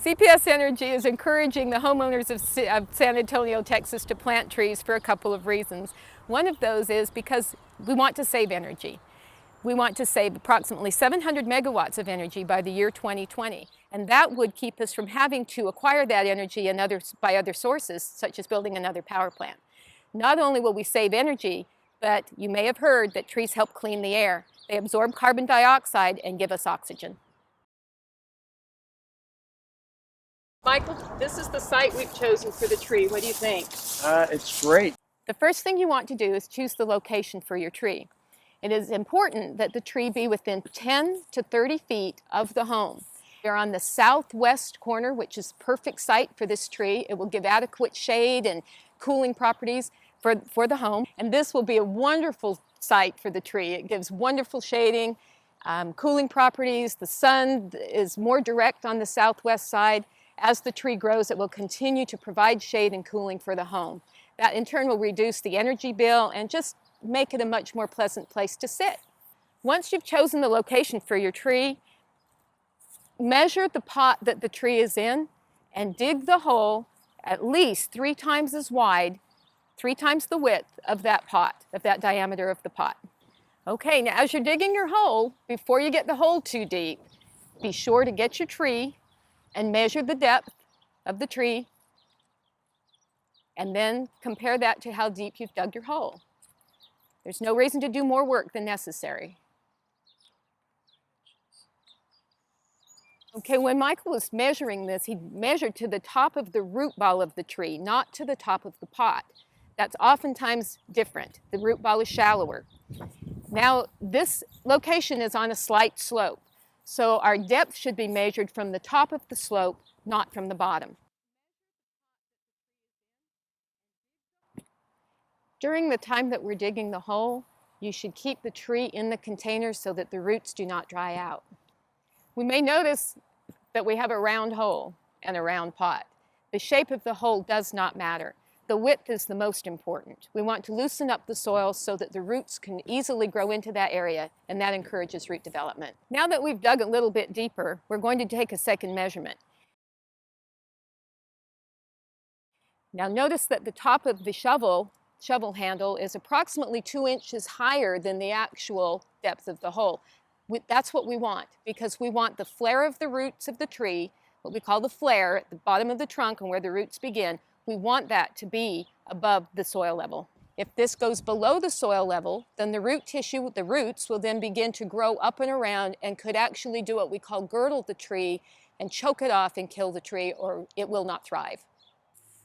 CPS Energy is encouraging the homeowners of San Antonio, Texas to plant trees for a couple of reasons. One of those is because we want to save energy. We want to save approximately 700 megawatts of energy by the year 2020, and that would keep us from having to acquire that energy by other sources, such as building another power plant. Not only will we save energy, but you may have heard that trees help clean the air. They absorb carbon dioxide and give us oxygen. Michael, this is the site we've chosen for the tree. What do you think? It's great. The first thing you want to do is choose the location for your tree. It is important that the tree be within 10 to 30 feet of the home. You're on the southwest corner, which is perfect site for this tree. It will give adequate shade and cooling properties for the home. And this will be a wonderful site for the tree. It gives wonderful shading, cooling properties. The sun is more direct on the southwest side. As the tree grows, it will continue to provide shade and cooling for the home. That in turn will reduce the energy bill and just make it a much more pleasant place to sit. Once you've chosen the location for your tree, measure the pot that the tree is in and dig the hole at least 3 times as wide, 3 times the width of that pot, of that diameter of the pot. Okay, now as you're digging your hole, before you get the hole too deep, be sure to get your tree and measure the depth of the tree, and then compare that to how deep you've dug your hole. There's no reason to do more work than necessary. Okay, when Michael was measuring this, he measured to the top of the root ball of the tree, not to the top of the pot. That's oftentimes different. The root ball is shallower. Now, this location is on a slight slope, so our depth should be measured from the top of the slope, not from the bottom. During the time that we're digging the hole, you should keep the tree in the container so that the roots do not dry out. We may notice that we have a round hole and a round pot. The shape of the hole does not matter. The width is the most important. We want to loosen up the soil so that the roots can easily grow into that area, and that encourages root development. Now that we've dug a little bit deeper, we're going to take a second measurement. Now notice that the top of the shovel handle is approximately 2 inches higher than the actual depth of the hole. That's what we want, because we want the flare of the roots of the tree, what we call the flare at the bottom of the trunk and where the roots begin, we want that to be above the soil level. If this goes below the soil level, then the root tissue, the roots, will then begin to grow up and around and could actually do what we call girdle the tree and choke it off and kill the tree, or it will not thrive.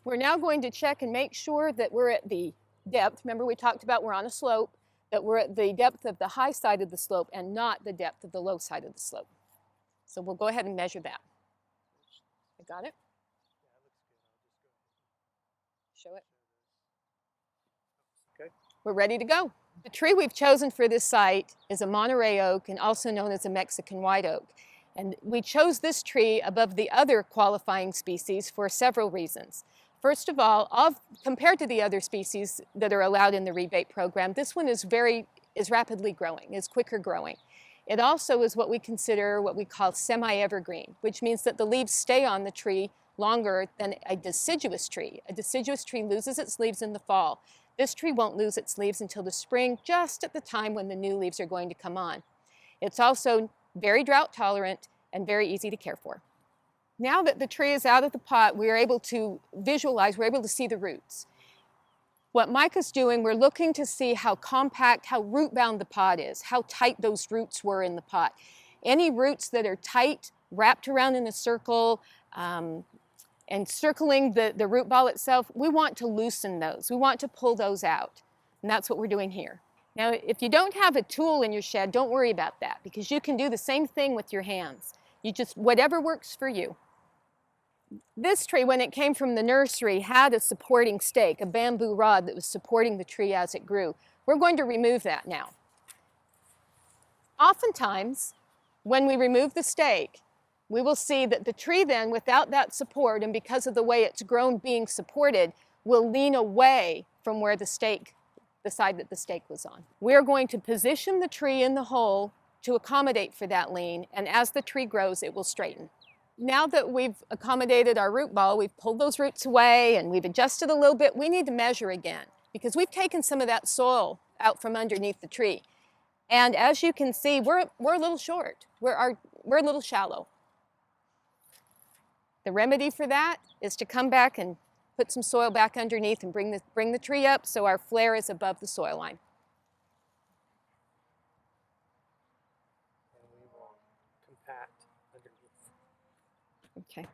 We're now going to check and make sure that we're at the depth. Remember, we talked about we're on a slope, that we're at the depth of the high side of the slope and not the depth of the low side of the slope. So we'll go ahead and measure that. I got it? Show it. Okay. We're ready to go. The tree we've chosen for this site is a Monterey oak and also known as a Mexican white oak. And we chose this tree above the other qualifying species for several reasons. First of all, compared to the other species that are allowed in the rebate program, this one is rapidly growing, is quicker growing. It also is what we consider what we call semi-evergreen, which means that the leaves stay on the tree longer than a deciduous tree. A deciduous tree loses its leaves in the fall. This tree won't lose its leaves until the spring, just at the time when the new leaves are going to come on. It's also very drought tolerant and very easy to care for. Now that the tree is out of the pot, we are able to visualize, we're able to see the roots. What Mike is doing, we're looking to see how compact, how root-bound the pot is, how tight those roots were in the pot. Any roots that are tight, wrapped around in a circle, and circling the root ball itself, we want to loosen those. We want to pull those out, and that's what we're doing here. Now, if you don't have a tool in your shed, don't worry about that, because you can do the same thing with your hands. Whatever works for you. This tree, when it came from the nursery, had a supporting stake, a bamboo rod that was supporting the tree as it grew. We're going to remove that now. Oftentimes, when we remove the stake, we will see that the tree then, without that support, and because of the way it's grown being supported, will lean away from where the side that the stake was on. We're going to position the tree in the hole to accommodate for that lean, and as the tree grows, it will straighten. Now that we've accommodated our root ball, we've pulled those roots away and we've adjusted a little bit, we need to measure again because we've taken some of that soil out from underneath the tree. And as you can see, we're a little short. We're a little shallow. The remedy for that is to come back and put some soil back underneath and bring the tree up so our flare is above the soil line. And we will compact underneath. Okay.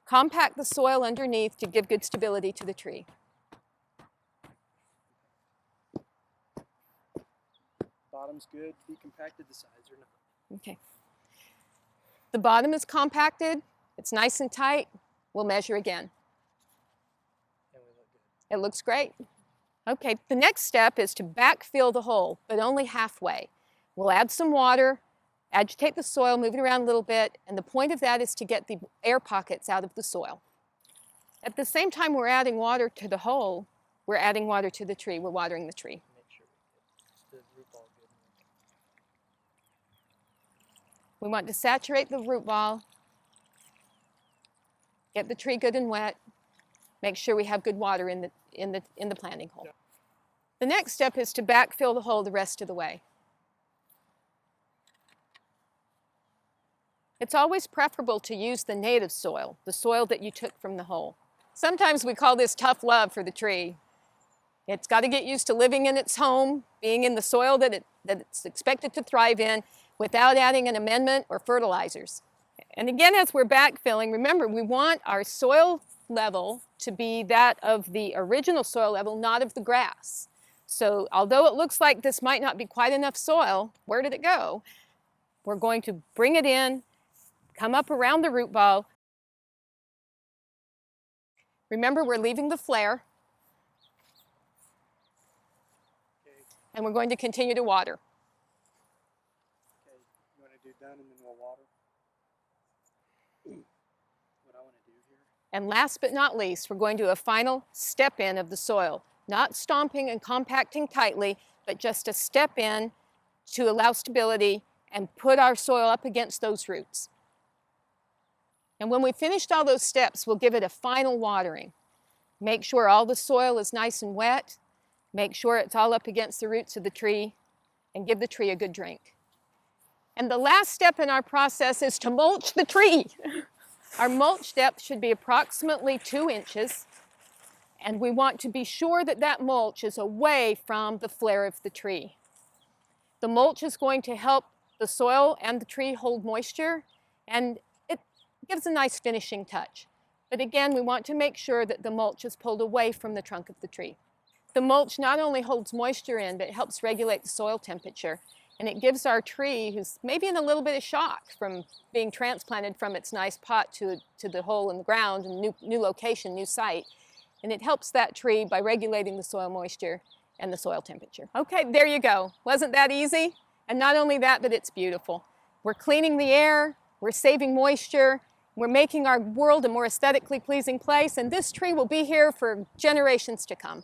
Compact the soil underneath to give good stability to the tree. Bottom's good, be compacted, the sides are not. Okay. The bottom is compacted, it's nice and tight. We'll measure again. And we look good. It looks great. Okay, the next step is to backfill the hole, but only halfway. We'll add some water, agitate the soil, move it around a little bit, and the point of that is to get the air pockets out of the soil. At the same time we're adding water to the hole, we're adding water to the tree. We're watering the tree. Make sure we get the root ball good. We want to saturate the root ball, get the tree good and wet, make sure we have good water in the planting hole. Yep. The next step is to backfill the hole the rest of the way. It's always preferable to use the native soil, the soil that you took from the hole. Sometimes we call this tough love for the tree. It's got to get used to living in its home, being in the soil that it's expected to thrive in, without adding an amendment or fertilizers. And again, as we're backfilling, remember, we want our soil level to be that of the original soil level, not of the grass. So although it looks like this might not be quite enough soil, where did it go? We're going to bring it in, come up around the root ball. Remember, we're leaving the flare. Okay. And we're going to continue to water. Okay, you want to do done and then we'll water? What I want to do here. And last but not least, we're going to do a final step in of the soil. Not stomping and compacting tightly, but just a step in to allow stability and put our soil up against those roots. And when we've finished all those steps, we'll give it a final watering. Make sure all the soil is nice and wet. Make sure it's all up against the roots of the tree, and give the tree a good drink. And the last step in our process is to mulch the tree. Our mulch depth should be approximately 2 inches, and we want to be sure that that mulch is away from the flare of the tree. The mulch is going to help the soil and the tree hold moisture, and it gives a nice finishing touch. But again, we want to make sure that the mulch is pulled away from the trunk of the tree. The mulch not only holds moisture in, but it helps regulate the soil temperature. And it gives our tree, who's maybe in a little bit of shock from being transplanted from its nice pot to the hole in the ground, and new location, new site. And it helps that tree by regulating the soil moisture and the soil temperature. Okay, there you go. Wasn't that easy? And not only that, but it's beautiful. We're cleaning the air, we're saving moisture, we're making our world a more aesthetically pleasing place, and this tree will be here for generations to come.